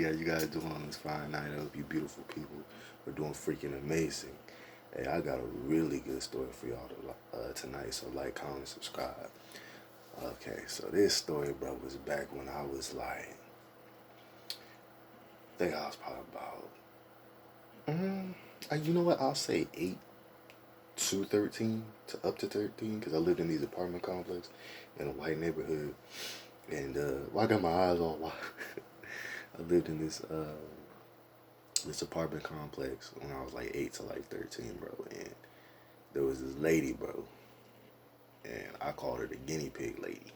see how you guys doing on this fine night. I hope you beautiful people are doing freaking amazing. Hey, I got a really good story for y'all tonight, so like, comment, subscribe. Okay, so this story, bro, was back when I was like, I think I was probably about, you know what, I'll say 8 to 13, to up to 13, because I lived in these apartment complex in a white neighborhood, and well, I got my eyes all wide. I lived in this apartment complex when I was like 8 to like 13, bro, and there was this lady, bro, and I called her the guinea pig lady.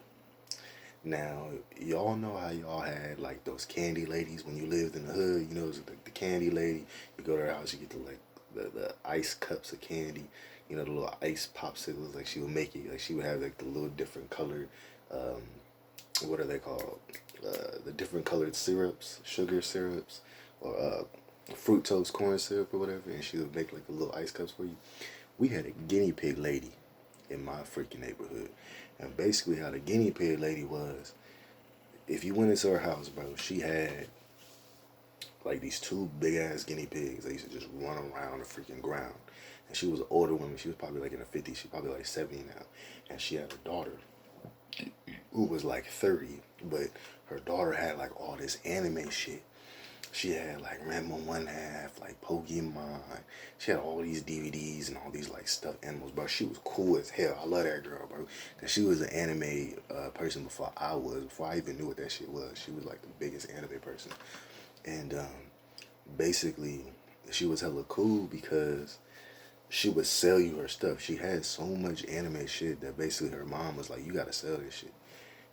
Now, y'all know how y'all had like those candy ladies when you lived in the hood. You know, it was the candy lady. You go to her house, you get the ice cups of candy. You know, the little ice popsicles. Like she would make it. Like she would have like the little different colored. What are they called? The different colored syrups, sugar syrups, or fructose corn syrup or whatever. And she would make like the little ice cups for you. We had a guinea pig lady in my freaking neighborhood. And basically how the guinea pig lady was, if you went into her house, bro, she had like these two big ass guinea pigs. They used to just run around the freaking ground. And she was an older woman. She was probably like in her 50s. She probably like 70 now. And she had a daughter who was like 30. But her daughter had like all this anime shit. She had like Rambo One Half, like Pokemon. She had all these DVDs and all these like stuffed animals, bro. She was cool as hell. I love that girl, bro. Cause she was an anime person before I was. Before I even knew what that shit was, she was like the biggest anime person. And basically, she was hella cool because she would sell you her stuff. She had so much anime shit that basically her mom was like, "You gotta sell this shit."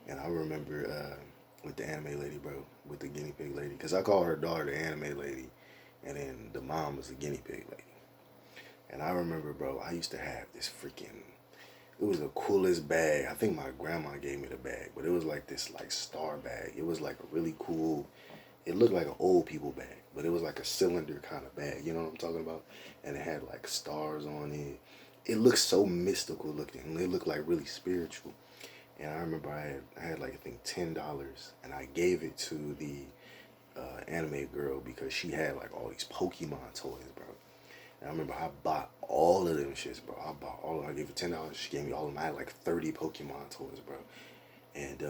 And I remember with the anime lady, bro, with the guinea pig lady, because I call her daughter the anime lady, and then the mom was the guinea pig lady. And I remember, bro, I used to have this freaking, it was the coolest bag. I think my grandma gave me the bag, but it was like this like star bag. It was like a really cool, it looked like an old people bag, but it was like a cylinder kind of bag. You know what I'm talking about? And it had like stars on it. It looked so mystical looking. It looked like really spiritual. And I remember I had like I think $10, and I gave it to the anime girl because she had like all these Pokemon toys, bro. And I remember I bought all of them shits, bro. I bought all of them. I gave her $10. She gave me all of them. I had like 30 Pokemon toys, bro. And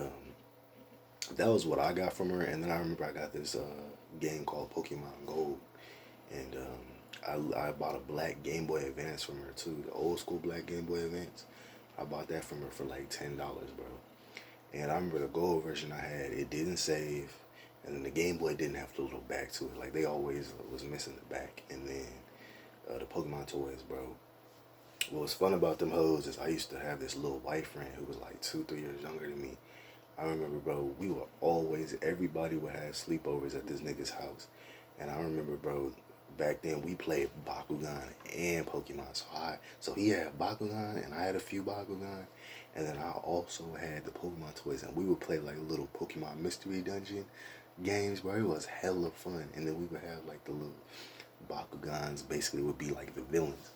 that was what I got from her. And then I remember I got this game called Pokemon Gold, and I bought a black Game Boy Advance from her too, the old school black Game Boy Advance. I bought that from her for like $10, bro. And I remember the gold version I had, it didn't save, and then the Game Boy didn't have the little back to it. Like they always was missing the back. And then the Pokemon toys, bro. What was fun about them hoes is I used to have this little white friend who was like 2, 3 years younger than me. I remember, bro, we were always, everybody would have sleepovers at this nigga's house. And I remember, bro, back then we played Bakugan and Pokemon. So he had Bakugan and I had a few Bakugan. And then I also had the Pokemon toys, and we would play like little Pokemon Mystery Dungeon games, bro. It was hella fun. And then we would have like the little Bakugans basically would be like the villains.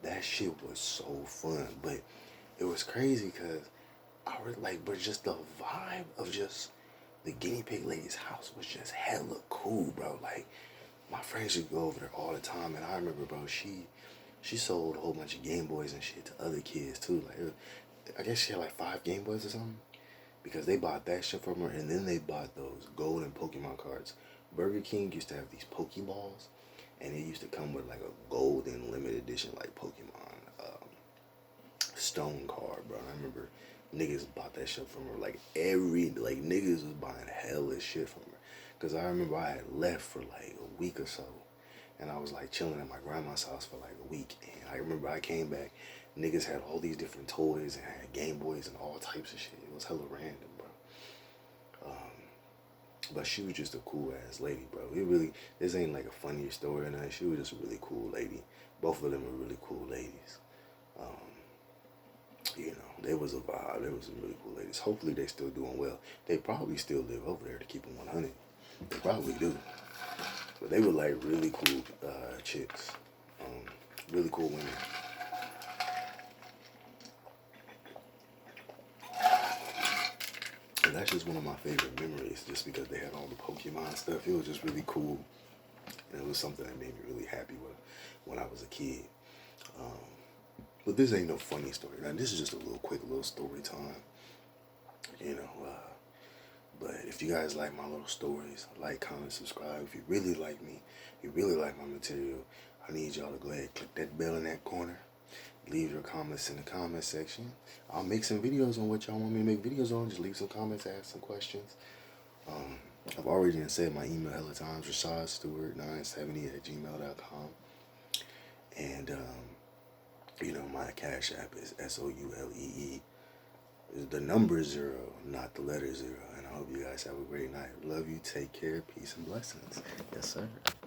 That shit was so fun. But it was crazy because I was like, but just the vibe of just the guinea pig lady's house was just hella cool, bro. Like my friends would go over there all the time, and I remember, bro, she sold a whole bunch of Game Boys and shit to other kids too. Like I guess she had like 5 Game Boys or something, because they bought that shit from her, and then they bought those golden Pokemon cards. Burger King used to have these Pokeballs, and it used to come with like a golden limited edition like Pokemon stone card, bro. And I remember niggas bought that shit from her. Like like niggas was buying hella shit from her. Cause I remember I had left for like a week or so, and I was like chilling at my grandma's house for like a week. And I remember I came back, niggas had all these different toys and had Game Boys and all types of shit. It was hella random, bro. But she was just a cool ass lady, bro. It really, this ain't like a funny story or nothing. She was just a really cool lady. Both of them were really cool ladies. You know, there was a vibe. There was some really cool ladies. Hopefully they still doing well. They probably still live over there, to keep them 100. They probably do. But they were like really cool chicks. Really cool women. that's just one of my favorite memories, just because they had all the Pokemon stuff. It was just really cool, and it was something that made me really happy when I was a kid. Um, but this ain't no funny story. Now this is just a little quick little story time, you know. But if you guys like my little stories, like, comment, subscribe. If you really like me, if you really like my material, I need y'all to go ahead and click that bell in that corner. Leave your comments in the comment section. I'll make some videos on what y'all want me to make videos on. Just leave some comments, ask some questions. I've already said my email hella times, RashadStewart970@gmail.com. And, my Cash App is SOULEE. The number 0, not the letter 0. And I hope you guys have a great night. Love you. Take care. Peace and blessings. Yes, sir.